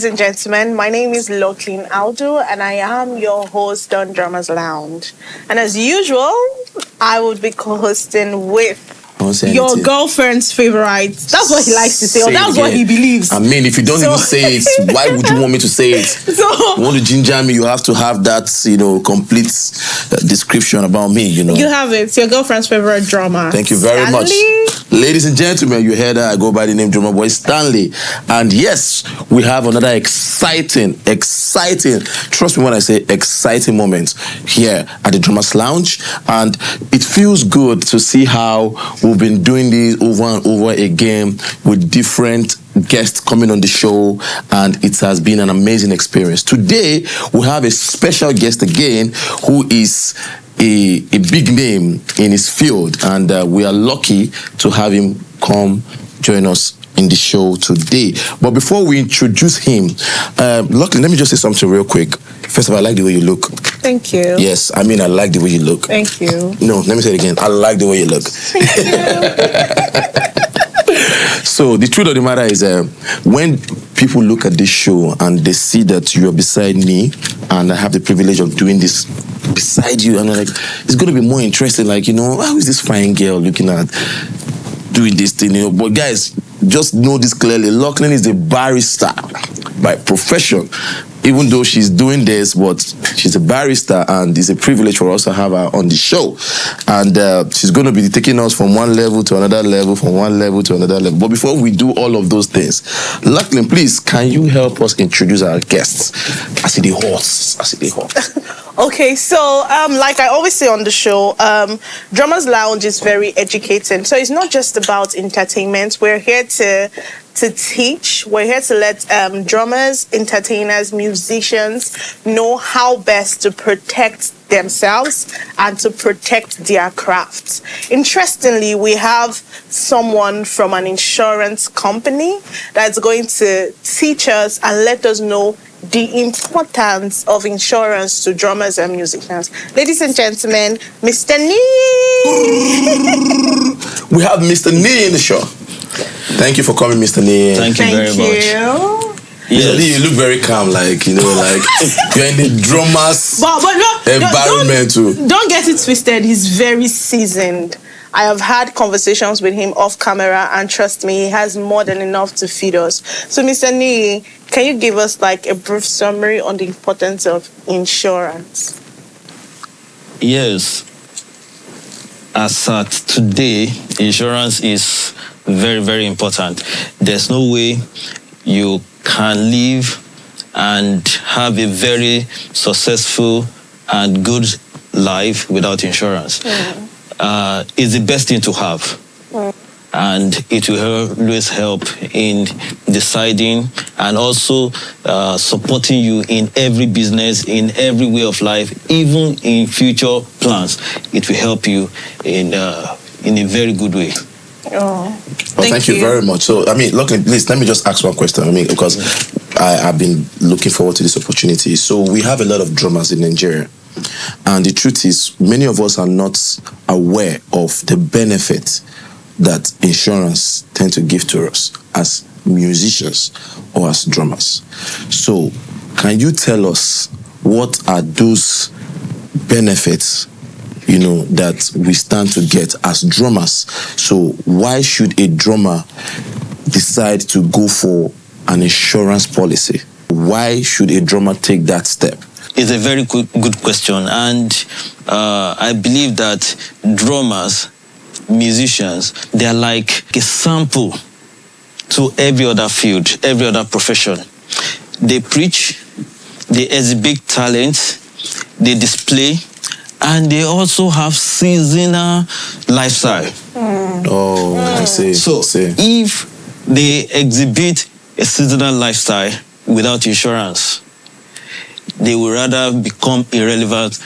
ladies and gentlemen, my name is Locklin Aldo and I am your host on Drummers Lounge. And as usual, I would be co-hosting with your girlfriend's favorite. That's what he likes to say, or that's what he believes. I mean, if you don't even say it, why would you want me to say it? So, you want to ginger me, you have to have that, complete description about me, You have it. It's your girlfriend's favorite drummer. Thank you very much. Ladies and gentlemen, you heard that I go by the name Drummer Boy Stanley. And yes, we have another exciting, trust me when I say exciting moment here at the Drummers Lounge. And it feels good to see how we've been doing this over and over again with different guests coming on the show, and it has been an amazing experience. Today, we have a special guest again who is a big name in his field, and we are lucky to have him come join us in the show today. But before we introduce him, luckily, let me just say something real quick. First of all, I like the way you look. Thank you. Yes, I mean, I like the way you look. Thank you. No, let me say it again. I like the way you look. Thank you. So the truth of the matter is, when people look at this show and they see that you're beside me, and I have the privilege of doing this beside you, and they're like, it's going to be more interesting. Like, how is this fine girl looking at doing this thing? But guys, just know this clearly. Locklin is a barrister by profession. Even though she's doing this, but she's a barrister, and it's a privilege for us to have her on the show. And she's going to be taking us from one level to another level, from one level to another level. But before we do all of those things, Locklin, please, can you help us introduce our guests? I see the horse. Okay, so like I always say on the show, Drummers Lounge is very educating. So it's not just about entertainment. We're here to teach. We're here to let drummers, entertainers, musicians know how best to protect themselves and to protect their crafts. Interestingly, we have someone from an insurance company that's going to teach us and let us know the importance of insurance to drummers and musicians. Ladies and gentlemen, Mr. Niyi. We have Mr. Niyi in the show. Thank you for coming, Mr. Niyi. Thank you very much. Yes. Mr. Niyi, you look very calm, like you're in the drummers environment too. Don't get it twisted. He's very seasoned. I have had conversations with him off camera, and trust me, he has more than enough to feed us. So, Mr. Niyi, can you give us a brief summary on the importance of insurance? Yes. As at today, insurance is very, very important. There's no way you can live and have a very successful and good life without insurance. It's the best thing to have. And it will always help in deciding and also supporting you in every business, in every way of life, even in future plans. It will help you in a very good way. Thank you very much. So, Locklin, please, let me just ask one question. Because I've been looking forward to this opportunity. So, we have a lot of drummers in Nigeria. And the truth is, many of us are not aware of the benefit that insurance tend to give to us as musicians or as drummers. So, can you tell us what are those benefits, that we stand to get as drummers? So, why should a drummer decide to go for an insurance policy? Why should a drummer take that step? It's a very good question, and I believe that drummers, musicians, they are like a sample to every other field, every other profession. They preach, they exhibit talent, they display, and they also have seasonal lifestyle. I see. So if they exhibit a seasonal lifestyle without insurance, they will rather become irrelevant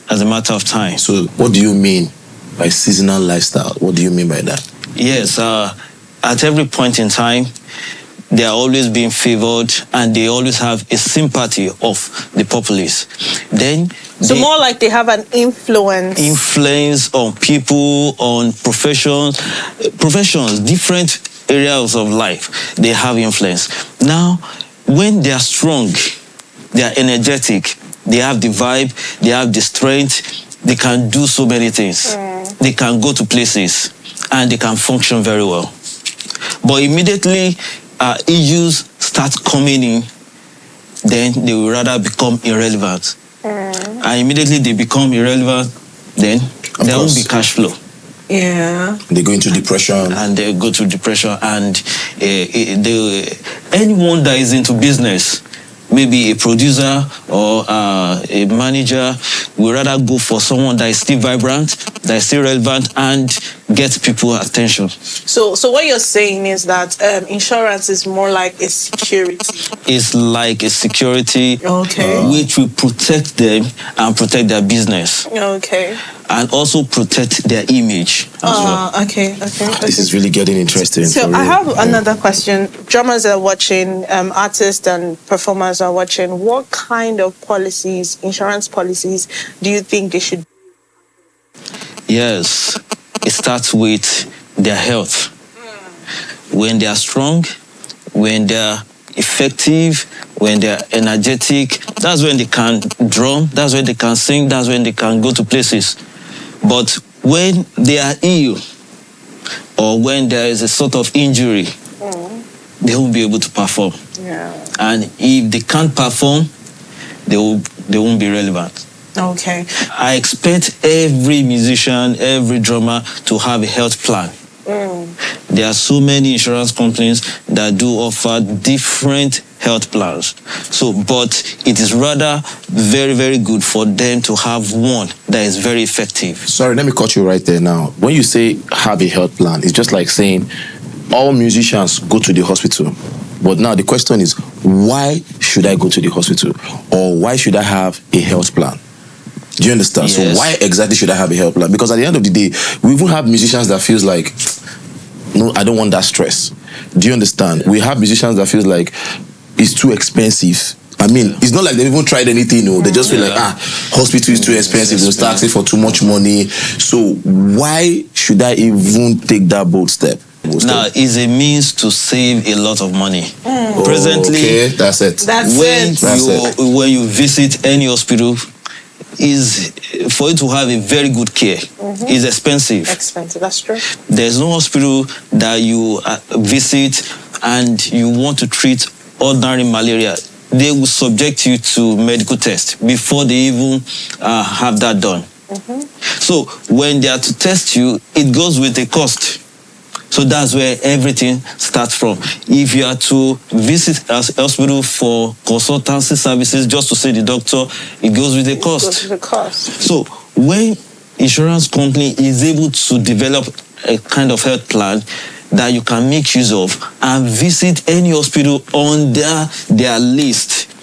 as a matter of time. So what do you mean by seasonal lifestyle? What do you mean by that? Yes, at every point in time, they are always being favored, and they always have a sympathy of the populace. Then, so more like they have an influence on people, on professions, different areas of life. They have influence. Now, when they are strong, they are energetic, they have the vibe, they have the strength, they can do so many things. They can go to places and they can function very well. But immediately issues start coming in, then they will rather become irrelevant. And immediately they become irrelevant, then there won't be cash flow. Yeah. They go into depression. And they go to depression. And anyone that is into business, maybe a producer or a manager, will rather go for someone that is still vibrant, that is still relevant, and get people attention. So what you're saying is that insurance is more like a security. It's like a security, Okay. which will protect them and protect their business. Okay. And also protect their image as well. Okay. This is really getting interesting. So for I real. have another question. Drummers are watching, artists and performers are watching. What kind of policies, insurance policies, do you think they should? Yes, it starts with their health. When they are strong, when they are effective, when they are energetic, that's when they can drum, that's when they can sing, that's when they can go to places. But when they are ill, or when there is a sort of injury, they won't be able to perform. Yeah. And if they can't perform, they won't be relevant. Okay. I expect every musician, every drummer to have a health plan. There are so many insurance companies that do offer different health plans. So, but it is rather very, very good for them to have one that is very effective. Sorry, let me cut you right there now. When you say have a health plan, it's just like saying all musicians go to the hospital. But now the question is, why should I go to the hospital? Or why should I have a health plan? Do you understand? Yes. So why exactly should I have a health plan? Because at the end of the day, we even have musicians that feels like, no, I don't want that stress. Do you understand? We have musicians that feels like it's too expensive. I mean, it's not like they've even tried anything. No, they just feel like, hospital is too expensive. They'll start asking for too much money. So why should I even take that bold step? Now, it's a means to save a lot of money. Presently, okay, that's it. When you visit any hospital, is for you to have a very good care is expensive. Expensive, that's true. There's no hospital that you visit and you want to treat ordinary malaria. They will subject you to medical tests before they even have that done. So when they are to test you, it goes with a cost. So that's where everything starts from. If you are to visit a hospital for consultancy services, just to see the doctor, it goes with a cost. It goes with a cost. So when insurance company is able to develop a kind of health plan that you can make use of and visit any hospital on their list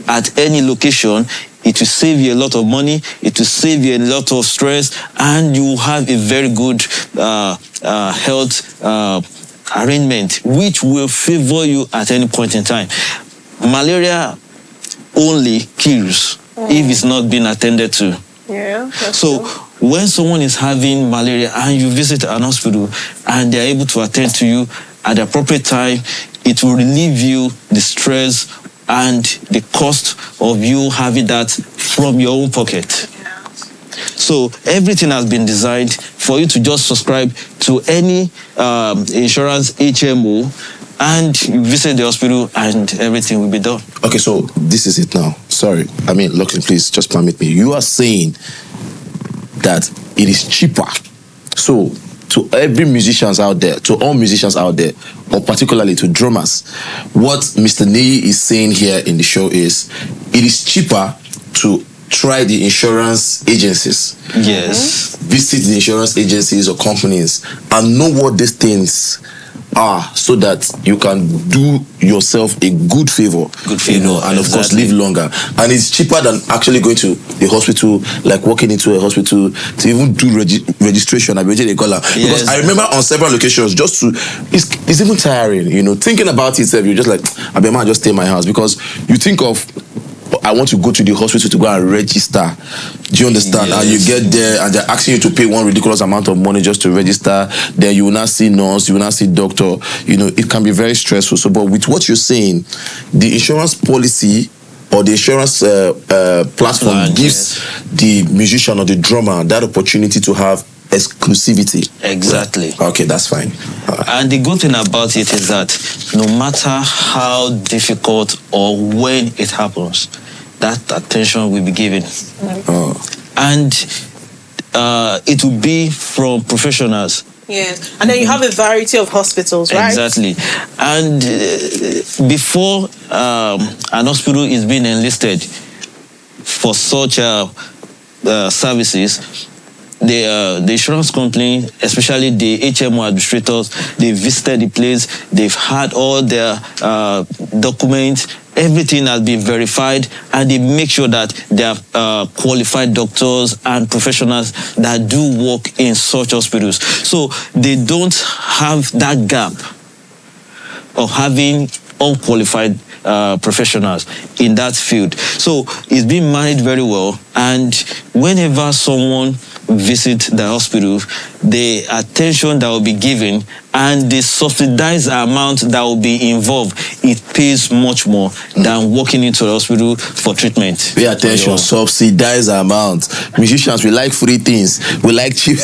at any location, it will save you a lot of money, it will save you a lot of stress, and you will have a very good health arrangement, which will favor you at any point in time. Malaria only kills if it's not being attended to. Yeah. So when someone is having malaria and you visit an hospital and they're able to attend to you at the appropriate time, it will relieve you the stress and the cost of you having that from your own pocket. So everything has been designed for you to just subscribe to any insurance HMO and you visit the hospital and everything will be done. Okay, so this is it now. Sorry. I mean, Lachlan, please just permit me. You are saying that it is cheaper. So to every musicians out there, to all musicians out there, or particularly to drummers, what Mr. Niyi is saying here in the show is it is cheaper to try the insurance agencies. Yes. Visit the insurance agencies or companies and know what these things are so that you can do yourself a good favor, you know, and of course live longer. And it's cheaper than actually going to the hospital, like walking into a hospital to even do registration. Because I remember on several occasions, just to, it's even tiring, you know, thinking about it, you're just like, I might just stay in my house, because you think of I want to go to the hospital to go and register. Do you understand? Yes. And you get there and they're asking you to pay one ridiculous amount of money just to register. Then you will not see nurse, you will not see doctor. You know, it can be very stressful. So, but with what you're saying, the insurance policy or the insurance platform gives the musician or the drummer that opportunity to have exclusivity. Exactly. Okay, that's fine. And the good thing about it is that no matter how difficult or when it happens, that attention will be given. And it will be from professionals. Yes. And then you have a variety of hospitals, right? Exactly. And before an hospital is being enlisted for such services, the insurance company, especially the HMO administrators, they visited the place, they've had all their documents, everything has been verified, and they make sure that there are qualified doctors and professionals that do work in such hospitals. So they don't have that gap of having unqualified professionals in that field. So it's being managed very well, and whenever someone visit the hospital, the attention that will be given and the subsidized amount that will be involved, it pays much more than walking into the hospital for treatment. Pay attention, subsidized amount. Musicians, we like free things. We like cheap.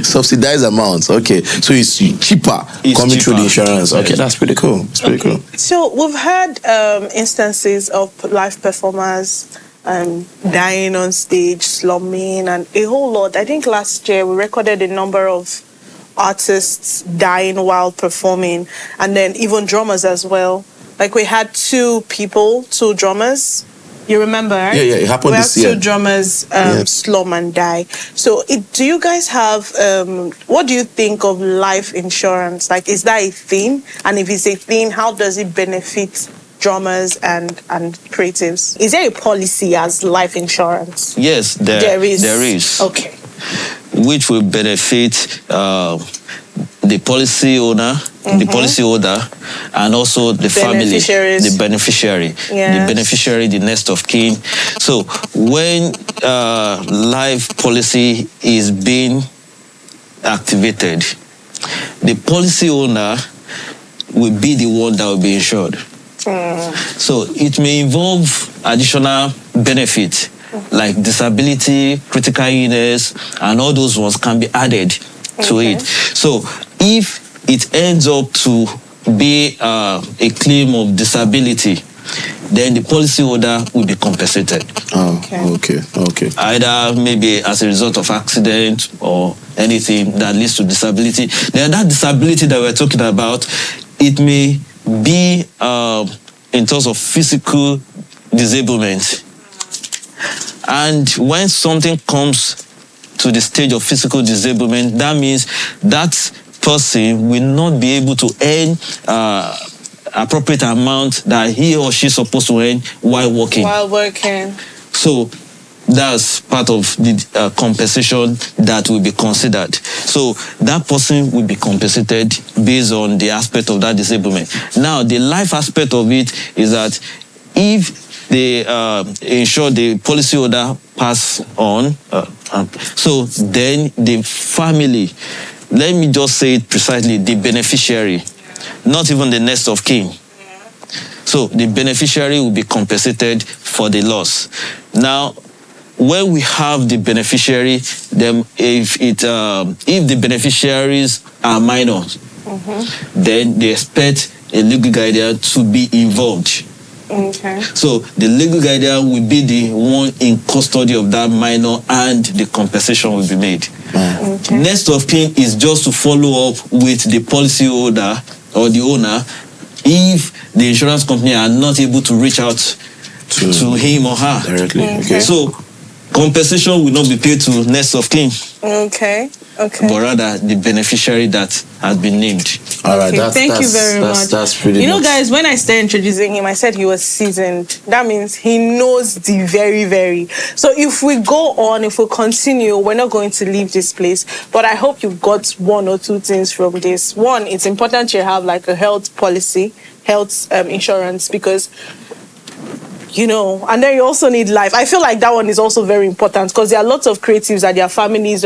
Subsidized amounts. Okay, so it's cheaper coming through the insurance. Okay, that's pretty cool. It's pretty cool. So we've had instances of live performers dying on stage, slumming, and a whole lot. I think last year we recorded a number of artists dying while performing, and then even drummers as well. Like we had two drummers. You remember, right? Yeah, it happened this year. We had two drummers slum and die. So do you guys have, what do you think of life insurance? Like, is that a thing? And if it's a thing, how does it benefit drummers and creatives? Is there a policy as life insurance? Yes, there is. Okay. Which will benefit the policy owner, the policy holder, and also the family, the beneficiary. Yes. The beneficiary, the next of kin. So when life policy is being activated, the policy owner will be the one that will be insured. So it may involve additional benefits like disability, critical illness, and all those ones can be added to it. So if it ends up to be a claim of disability, then the policyholder will be compensated. Okay. Either maybe as a result of accident or anything that leads to disability. Then that disability that we're talking about, it may be in terms of physical disablement. And when something comes to the stage of physical disablement, that means that person will not be able to earn appropriate amount that he or she is supposed to earn while working. So that's part of the compensation that will be considered. So that person will be compensated based on the aspect of that disablement. Now, the life aspect of it is that if they ensure the policyholder pass on, so then the family, let me just say it precisely, the beneficiary, not even the next of kin. So the beneficiary will be compensated for the loss. Now, when we have the beneficiary, then if the beneficiaries are minors, then they expect a legal guardian to be involved. Okay. So the legal guardian will be the one in custody of that minor, and the compensation will be made. Okay. Next of kin is just to follow up with the policyholder or the owner if the insurance company are not able to reach out to him or her directly. Okay. So compensation will not be paid to next of kin. Okay. But rather the beneficiary that has been named. All right, thank you very much. That's pretty. You know, guys, when I started introducing him, I said he was seasoned. That means he knows the very, very. So if we go on, if we continue, we're not going to leave this place. But I hope you've got one or two things from this. One, it's important you have like a health policy, health insurance, because and then you also need life. I feel like that one is also very important because there are lots of creatives that their families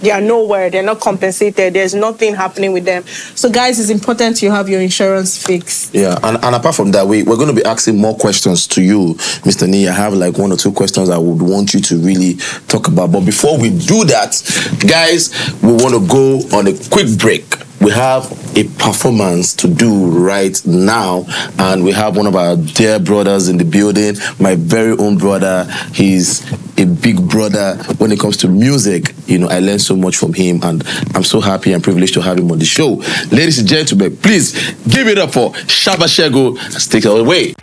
they are nowhere, they're not compensated, there's nothing happening with them. So guys, it's important you have your insurance fixed. Yeah, and apart from that, we're going to be asking more questions to you, Mr. Niyi. I have like 1 or 2 questions I would want you to really talk about. But before we do that, guys, we want to go on a quick break. We have a performance to do right now, and we have one of our dear brothers in the building, my very own brother. He's a big brother when it comes to music. I learned so much from him, and I'm so happy and privileged to have him on the show. Ladies and gentlemen, please give it up for Shaba Segun. Let's take it away.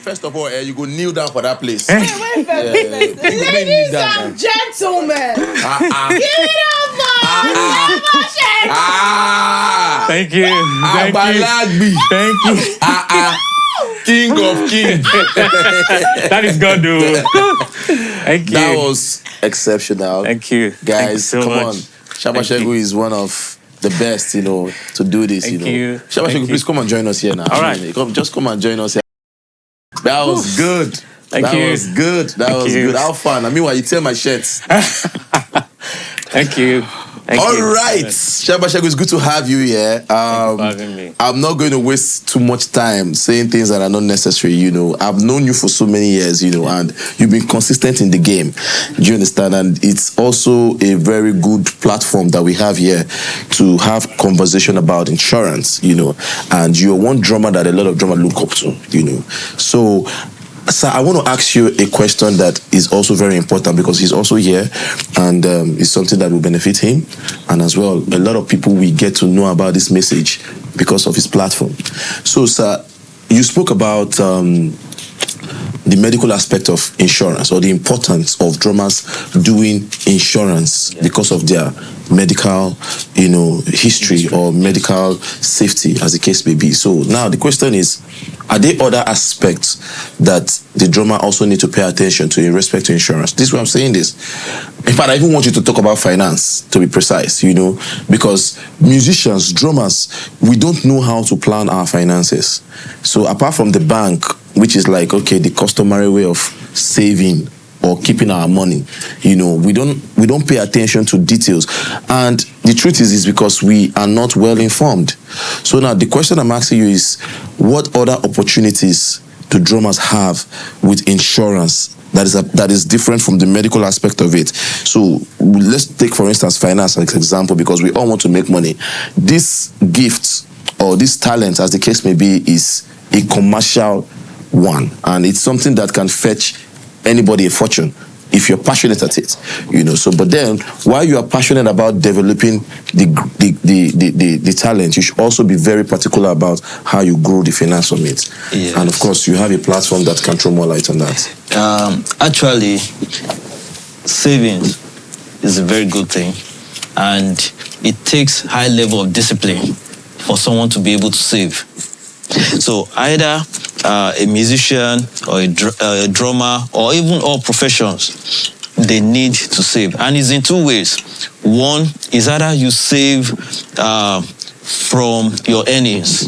First of all, you go kneel down for that place. Wait, ladies and gentlemen, give it up for Thank you. Thank you. Abalagbi. Thank you. King of kings. That is God, dude. Thank you. That was exceptional. Thank you. Guys, Thank you so come much. on. Shaba Segun is one of the best, to do this, Thank you. Shaba Thank Segun, you. please come and join us here now. All right. Just come and join us here. That was good. Thank that you. was good. That Thank was you. good. How fun. I mean, while you tear my shirts. Thank you. Thank All you. right. Shaba Segun, it's good to have you here. Thank you for having me. I'm not going to waste too much time saying things that are not necessary, I've known you for so many years, and you've been consistent in the game. Do you understand? And it's also a very good platform that we have here to have conversation about insurance, and you're one drummer that a lot of drummers look up to, So, sir, I want to ask you a question that is also very important because he's also here and it's something that will benefit him. And as well, a lot of people will get to know about this message because of his platform. So, sir, you spoke about the medical aspect of insurance or the importance of drummers doing insurance because of their medical, history or medical safety, as the case may be. So now the question is, are there other aspects that the drummer also need to pay attention to in respect to insurance? This is why I'm saying this. In fact, I even want you to talk about finance, to be precise, because musicians, drummers, we don't know how to plan our finances. So apart from the bank, which is like, okay, the customary way of saving or keeping our money, we don't pay attention to details. And the truth is because we are not well informed. So now the question I'm asking you is, what other opportunities do drummers have with insurance that is different from the medical aspect of it? So let's take, for instance, finance as an example, because we all want to make money. This gift or this talent, as the case may be, is a commercial one, and it's something that can fetch anybody a fortune if you're passionate at it, So, but then, while you are passionate about developing the talent, you should also be very particular about how you grow the finance from it. Yes. And of course, you have a platform that can throw more light on that. Actually, savings is a very good thing, and it takes high level of discipline for someone to be able to save. So either a musician or a drummer or even all professions, they need to save. And it's in two ways. One is either you save from your earnings,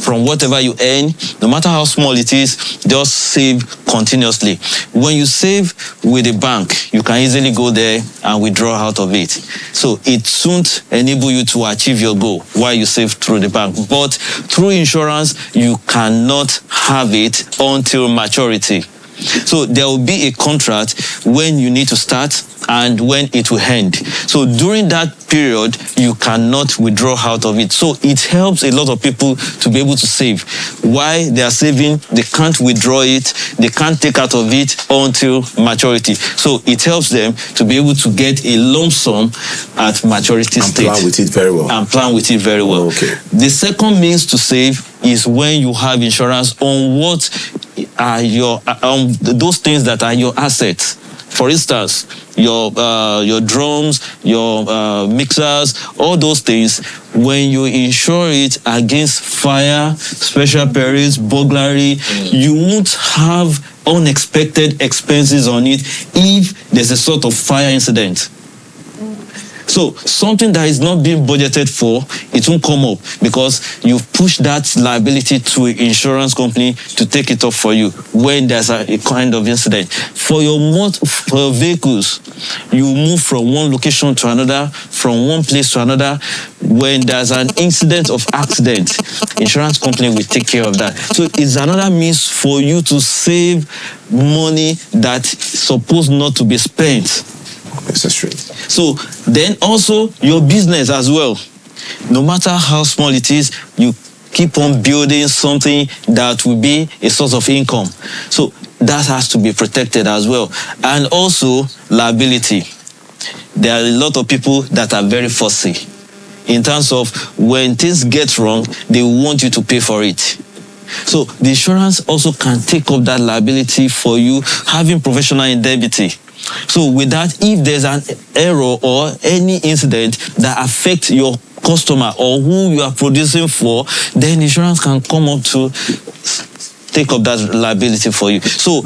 from whatever you earn, no matter how small it is, just save continuously. When you save with a bank, you can easily go there and withdraw out of it. So it won't enable you to achieve your goal while you save through the bank. But through insurance, you cannot have it until maturity. So there will be a contract when you need to start and when it will end. So during that period, you cannot withdraw out of it. So it helps a lot of people to be able to save. While they are saving, they can't withdraw it, they can't take out of it until maturity. So it helps them to be able to get a lump sum at maturity state. And plan with it very well. And plan with it very well. Okay. The second means to save is when you have insurance on what are your those things that are your assets. For instance, your drums, your mixers, all those things. When you insure it against fire, special perils, burglary, you won't have unexpected expenses on it if there's a sort of fire incident. So something that is not being budgeted for, it won't come up because you've pushed that liability to an insurance company to take it up for you when there's a kind of incident. For your vehicles, you move from one location to another, from one place to another. When there's an incident of accident, insurance company will take care of that. So it's another means for you to save money that's supposed not to be spent. Necessary. So then also your business as well. No matter how small it is, you keep on building something that will be a source of income. So that has to be protected as well. And also liability. There are a lot of people that are very fussy in terms of when things get wrong, they want you to pay for it. So the insurance also can take up that liability for you, having professional indemnity. So with that, if there's an error or any incident that affects your customer or who you are producing for, then insurance can come up to take up that liability for you. So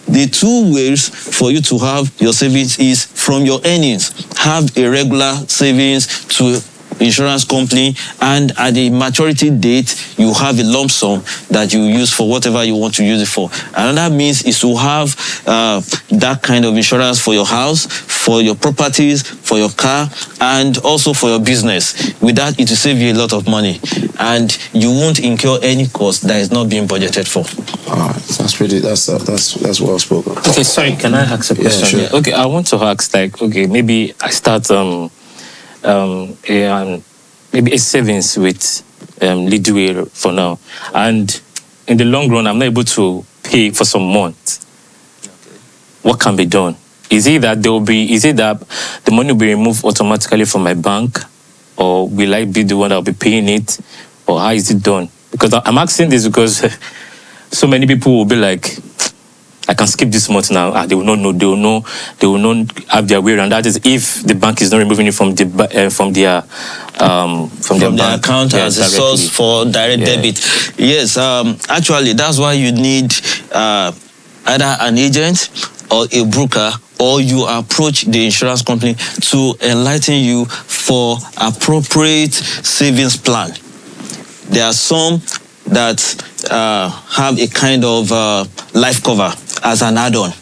the two ways for you to have your savings is from your earnings. Have a regular savings to insurance company, and at the maturity date, you have a lump sum that you use for whatever you want to use it for. Another means is to have that kind of insurance for your house, for your properties, for your car, and also for your business. With that, it will save you a lot of money, and you won't incur any cost that is not being budgeted for. That's well spoken. Okay, sorry, can I ask a question? sure. Yeah. Okay, I want to ask, like, okay, maybe I start maybe a savings with Leadway for now, and in the long run, I'm not able to pay for some months. What can be done? Is it that the money will be removed automatically from my bank, or will I be the one that will be paying it, or how is it done? Because I'm asking this because so many people will be like, I can skip this month now. They will not know. They will not have their way around. That is if the bank is not removing it from their account as a source for direct debit. Yes, actually, that's why you need either an agent or a broker, or you approach the insurance company to enlighten you for appropriate savings plan. There are some that have a kind of life cover as an add-on.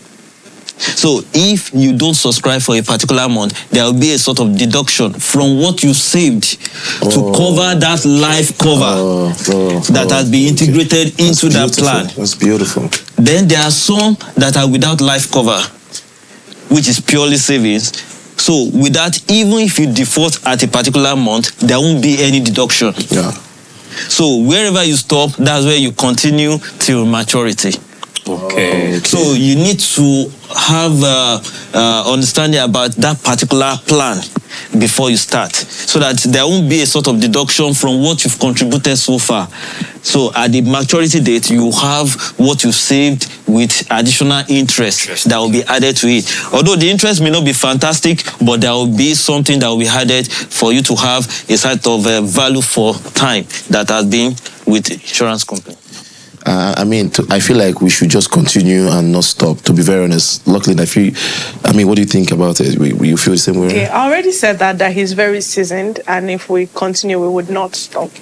So if you don't subscribe for a particular month, there will be a sort of deduction from what you saved to cover that life cover that has been integrated into that plan. That's beautiful. Then there are some that are without life cover, which is purely savings. So with that, even if you default at a particular month, there won't be any deduction. Yeah. So wherever you stop, that's where you continue till maturity. Okay. So you need to have understanding about that particular plan before you start, so that there won't be a sort of deduction from what you've contributed so far. So at the maturity date, you have what you've saved with additional interest that will be added to it. Although the interest may not be fantastic, but there will be something that will be added for you to have a sort of value for time that has been with the insurance company. I feel like we should just continue and not stop, to be very honest. Luckily, what do you think about it? You feel the same way? Okay, I already said that he's very seasoned, and if we continue, we would not stop.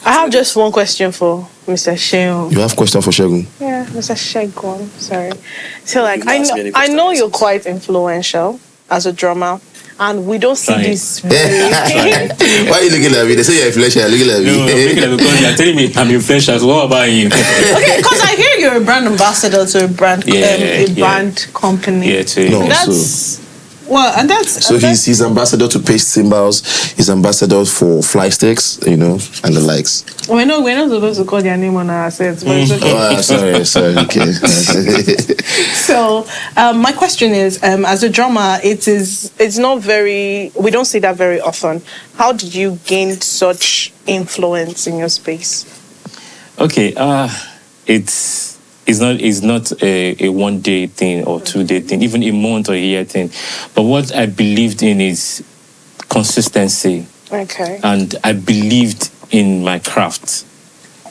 I have just one question for Mr. Shegun. You have a question for Segun? Yeah, Mr. Shegun, sorry. So, like, I know you're quite influential as a drummer, and we don't see this very... Why are you looking at me? They say you're influential. Looking at me. No, I'm looking at me because you're telling me I'm influential. So what about you? Okay, because I hear you're a brand ambassador to a brand company. Yeah, too. No, that's... Well, and that's... So he's ambassador to Paste Cymbals. He's ambassador for Flystickz, and the likes. We're not supposed to call their name on our sets, but it's okay. Sorry, okay. So, my question is, as a drummer, it's not very... We don't see that very often. How did you gain such influence in your space? Okay, it's not a 1 day thing or 2 day thing, even a month or a year thing. But what I believed in is consistency. Okay. And I believed in my craft.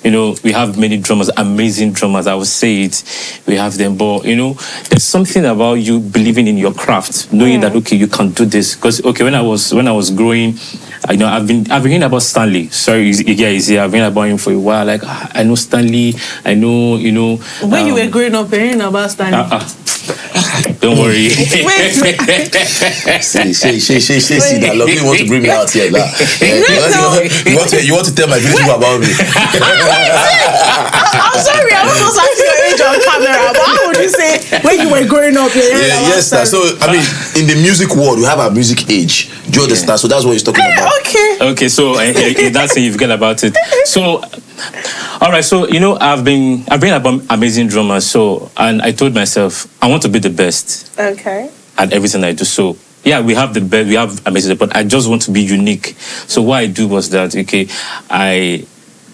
We have many drummers, amazing drummers. I would say it. We have them, but there's something about you believing in your craft, knowing that you can do this. Because when I was growing, I've been hearing about Stanley. Sorry, he's here. I've been about him for a while. Like I know Stanley. I know. When you were growing up, hearing about Stanley. Don't worry. See that lovely want to bring me out here. You want to tell my village people about me. I'm sorry, I was supposed to ask your age on camera, but how would you say when you were growing up? Yes, sir. So in the music world, we have our music age. Do you understand? So that's what he's talking about. Okay. So that's it. You forget about it. So, all right. So I've been about amazing drummers. So, and I told myself I want to be the best. Okay. At everything I do. So yeah, we have the best. We have amazing, but I just want to be unique. So what I do was that I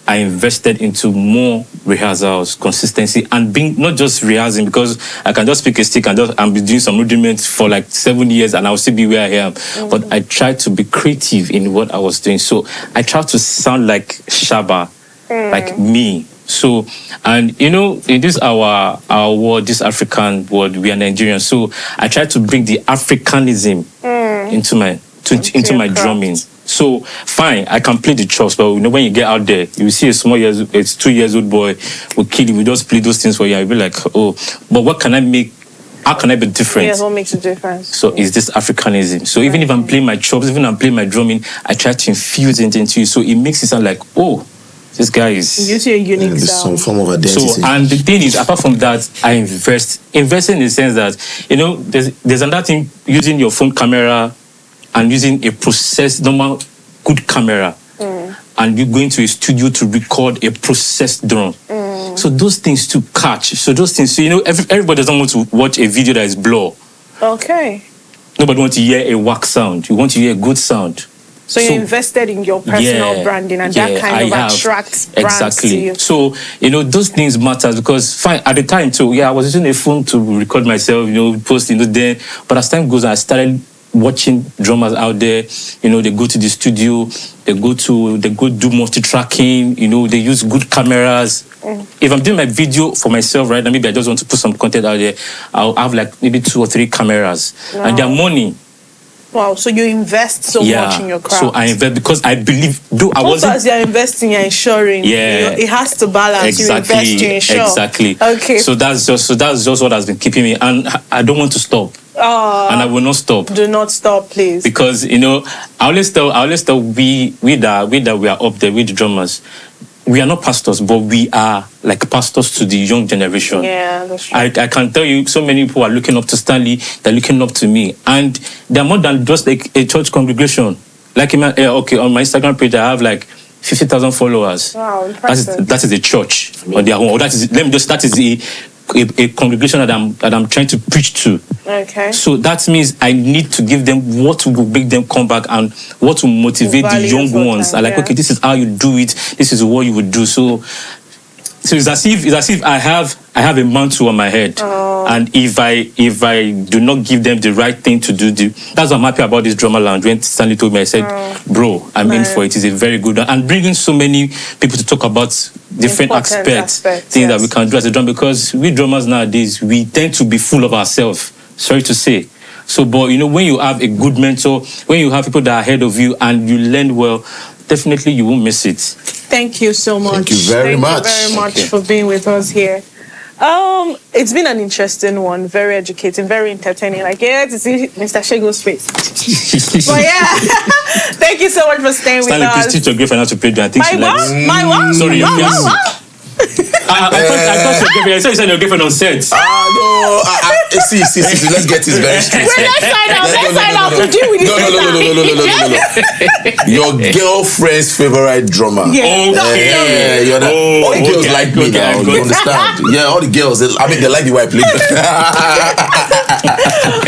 I invested into more rehearsals, consistency, and being not just rehearsing, because I can just pick a stick and be doing some rudiments for like 7 years and I'll still be where I am. But I tried to be creative in what I was doing. So I tried to sound like Shaba, like me. So, and you know, in this our world, this African world, we are Nigerians. So I tried to bring the Africanism into my drumming. So fine, I can play the chops, but you know, when you get out there, you see a 2-year-old boy will kill you. We just play those things for you. I'll be like, oh, but what can I make? How can I be different? Yes, what makes a difference? So is this Africanism? So even if I'm playing my chops, even if I'm playing my drumming, I try to infuse it into you. So it makes it sound like, oh, this guy is. You see a unique Some sound. form of identity. So, and the thing is, apart from that, I invest in the sense that, you know, there's another thing, using your phone camera and using a normal good camera, and you going to a studio to record a processed drum. So those things to catch. So those things, so you know, everybody doesn't want to watch a video that is blur. Okay. Nobody wants to hear a whack sound. You want to hear a good sound. So you invested in your personal branding, and that kind of attracts brands to you. So, you know, those things matter, because fine, at the time too, I was using a phone to record myself, you know, post, you know, then. But as time goes on, I started watching drummers out there, you know, they go to the studio, they go do multi-tracking, you know, they use good cameras. If I'm doing my video for myself right now, maybe I just want to put some content out there, I'll have like maybe 2 or 3 cameras. Wow. And they're money. Wow, so you invest so much in your craft. So I invest because I believe, as you're investing, you're ensuring. Yeah. You know, it has to balance. Exactly. You invest to ensure. Exactly. Okay. So that's just what has been keeping me, and I don't want to stop. And I will not stop. Do not stop, please. Because, you know, I always tell we that we are up there with the drummers. We are not pastors, but we are like pastors to the young generation. Yeah, that's true. I can tell you, so many people are looking up to Stanley, they're looking up to me. And they're more than just like a church congregation. Like, on my Instagram page, I have like 50,000 followers. Wow, impressive. That is a church on their own. Or that is a congregation that I'm trying to preach to. Okay. So that means I need to give them what will make them come back and what will motivate the young ones. I'm like, okay, this is how you do it. This is what you would do. So it's as if I have a mantle on my head, and if I do not give them the right thing to do, that's why I'm happy about this drummer lounge. When Stanley told me, I said, "Bro, I'm in for it. It's a very good one." And bringing so many people to talk about different aspects, things that we can do as a drummer, because we drummers nowadays, we tend to be full of ourselves. Sorry to say. So, but you know, when you have a good mentor, when you have people that are ahead of you, and you learn well, definitely you won't miss it. Thank you so much. Thank you very much. Thank you very much for being with us here. It's been an interesting one, very educating, very entertaining. Like, to see Mr. Segun's face. But yeah, thank you so much for staying with us. Stanley, please teach your girlfriend how to play drum. I think she likes. My what? Sorry, your fiancé. I thought your girlfriend. I thought you said your girlfriend on set. No. See. Let's get this very straight. Wait, let's sign out. To deal with this. No. Your girlfriend's favorite drummer. Yeah. All the girls like me now. You understand? Yeah, all the girls. They like the way I play.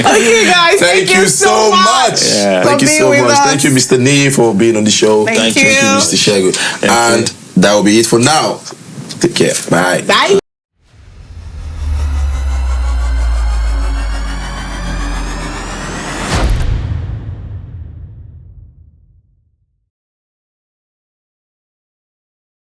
Okay, guys. Thank you so much. Yeah. Thank you so much. Thank you, Mr. Niyi, for being on the show. Thank you, Mr. Segun. And that will be it for now. Take care. Bye. Bye.